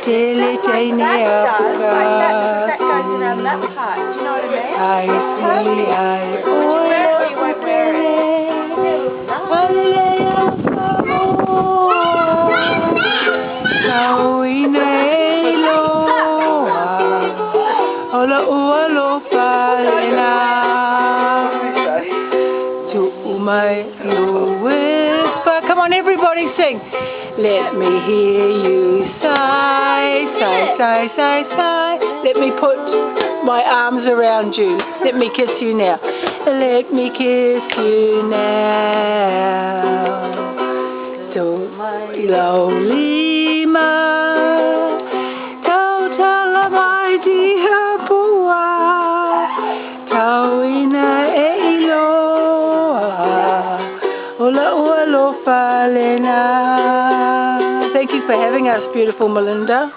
Tele tiny that goes around that part. Do you know what I mean? Come on, everybody sing. Let me hear you sigh, sigh, sigh, sigh, sigh. Let me put my arms around you. Let me kiss you now. Let me kiss you now. So lonely, ma. Don't tell my dear boy. Tauina eiloa. Ola ua lo falena. Thank you for having us, beautiful Melinda.